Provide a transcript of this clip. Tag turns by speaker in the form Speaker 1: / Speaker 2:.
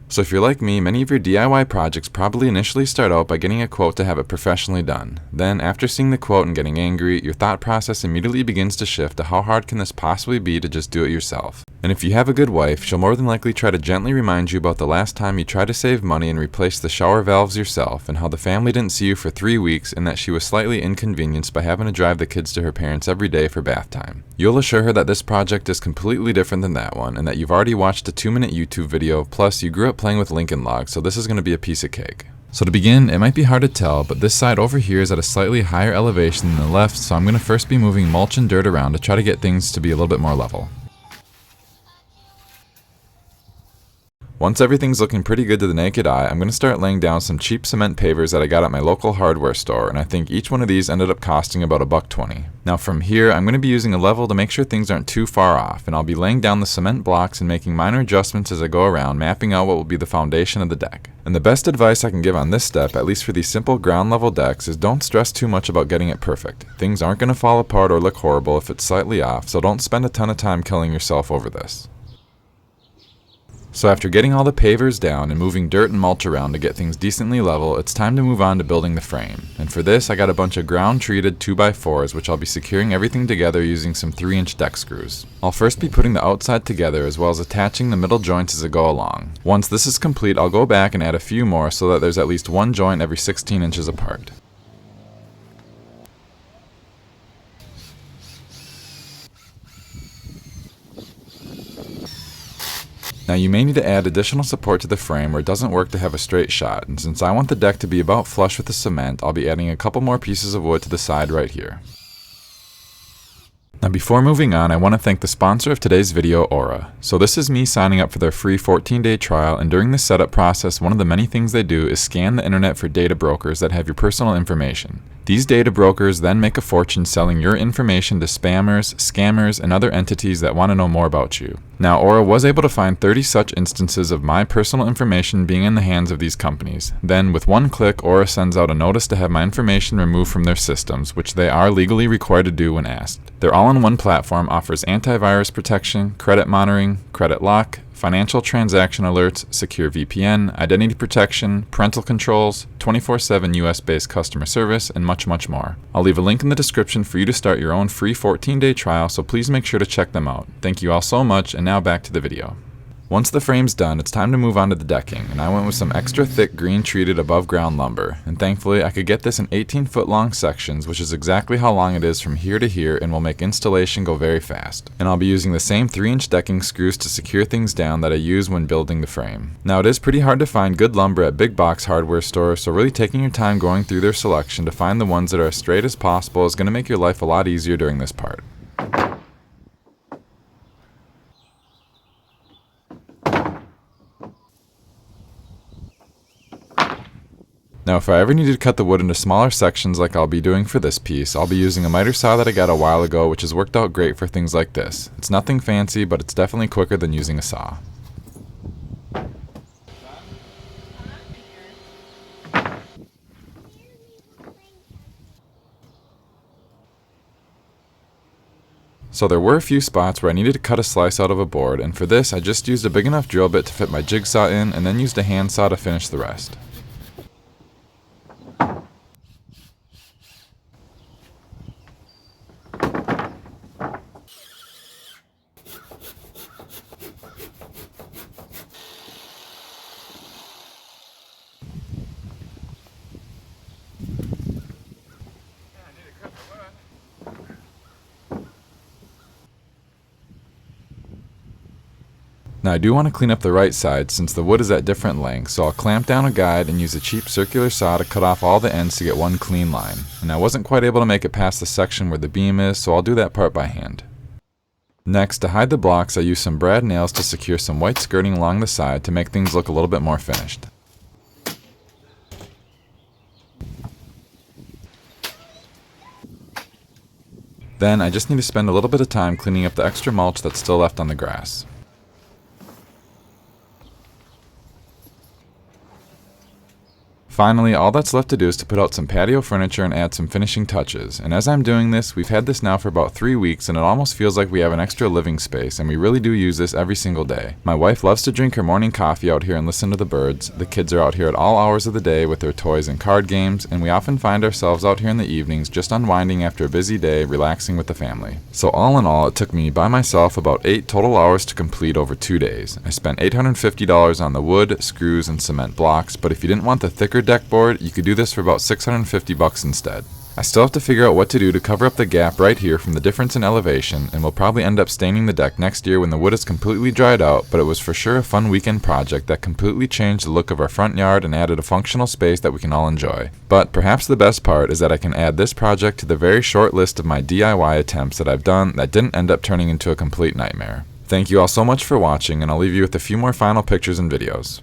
Speaker 1: So if you're like me, many of your DIY projects probably initially start out by getting a quote to have it professionally done. Then, after seeing the quote and getting angry, your thought process immediately begins to shift to how hard can this possibly be to just do it yourself. And if you have a good wife, she'll more than likely try to gently remind you about the last time you tried to save money and replace the shower valves yourself, and how the family didn't see you for 3 weeks, and that she was slightly inconvenienced by having to drive the kids to her parents every day for bath time. You'll assure her that this project is completely different than that one, and that you've already watched a 2-minute YouTube video, plus you grew up playing with Lincoln Logs, so this is going to be a piece of cake. So to begin, it might be hard to tell, but this side over here is at a slightly higher elevation than the left, so I'm going to first be moving mulch and dirt around to try to get things to be a little bit more level. Once everything's looking pretty good to the naked eye, I'm going to start laying down some cheap cement pavers that I got at my local hardware store, and I think each one of these ended up costing about $1.20. Now from here, I'm going to be using a level to make sure things aren't too far off, and I'll be laying down the cement blocks and making minor adjustments as I go around, mapping out what will be the foundation of the deck. And the best advice I can give on this step, at least for these simple ground level decks, is don't stress too much about getting it perfect. Things aren't going to fall apart or look horrible if it's slightly off, so don't spend a ton of time killing yourself over this. So after getting all the pavers down and moving dirt and mulch around to get things decently level, it's time to move on to building the frame. And for this, I got a bunch of ground treated 2x4s, which I'll be securing everything together using some 3-inch deck screws. I'll first be putting the outside together as well as attaching the middle joints as I go along. Once this is complete, I'll go back and add a few more so that there's at least one joint every 16 inches apart. Now you may need to add additional support to the frame where it doesn't work to have a straight shot, and since I want the deck to be about flush with the cement, I'll be adding a couple more pieces of wood to the side right here. Now before moving on, I want to thank the sponsor of today's video, Aura. So this is me signing up for their free 14-day trial, and during the setup process, one of the many things they do is scan the internet for data brokers that have your personal information. These data brokers then make a fortune selling your information to spammers, scammers, and other entities that want to know more about you. Now, Aura was able to find 30 such instances of my personal information being in the hands of these companies. Then, with one click, Aura sends out a notice to have my information removed from their systems, which they are legally required to do when asked. Their all-in-one platform offers antivirus protection, credit monitoring, credit lock, financial transaction alerts, secure VPN, identity protection, parental controls, 24/7 US-based customer service, and much, much more. I'll leave a link in the description for you to start your own free 14-day trial, so please make sure to check them out. Thank you all so much, and now back to the video. Once the frame's done, it's time to move on to the decking, and I went with some extra thick green treated above ground lumber, and thankfully I could get this in 18-foot long sections, which is exactly how long it is from here to here and will make installation go very fast. And I'll be using the same 3-inch decking screws to secure things down that I use when building the frame. Now it is pretty hard to find good lumber at big box hardware stores, so really taking your time going through their selection to find the ones that are as straight as possible is going to make your life a lot easier during this part. Now if I ever need to cut the wood into smaller sections like I'll be doing for this piece, I'll be using a miter saw that I got a while ago, which has worked out great for things like this. It's nothing fancy, but it's definitely quicker than using a saw. So there were a few spots where I needed to cut a slice out of a board, and for this I just used a big enough drill bit to fit my jigsaw in, and then used a handsaw to finish the rest. Now I do want to clean up the right side since the wood is at different lengths, so I'll clamp down a guide and use a cheap circular saw to cut off all the ends to get one clean line. And I wasn't quite able to make it past the section where the beam is, so I'll do that part by hand. Next, to hide the blocks, I use some brad nails to secure some white skirting along the side to make things look a little bit more finished. Then I just need to spend a little bit of time cleaning up the extra mulch that's still left on the grass. Finally, all that's left to do is to put out some patio furniture and add some finishing touches. And as I'm doing this, we've had this now for about 3 weeks and it almost feels like we have an extra living space, and we really do use this every single day. My wife loves to drink her morning coffee out here and listen to the birds. The kids are out here at all hours of the day with their toys and card games, and we often find ourselves out here in the evenings just unwinding after a busy day, relaxing with the family. So all in all, it took me by myself about 8 total hours to complete over 2 days. I spent $850 on the wood, screws, and cement blocks, but if you didn't want the thicker deck board, you could do this for about $650 instead. I still have to figure out what to do to cover up the gap right here from the difference in elevation, and we'll probably end up staining the deck next year when the wood is completely dried out, but it was for sure a fun weekend project that completely changed the look of our front yard and added a functional space that we can all enjoy. But perhaps the best part is that I can add this project to the very short list of my DIY attempts that I've done that didn't end up turning into a complete nightmare. Thank you all so much for watching, and I'll leave you with a few more final pictures and videos.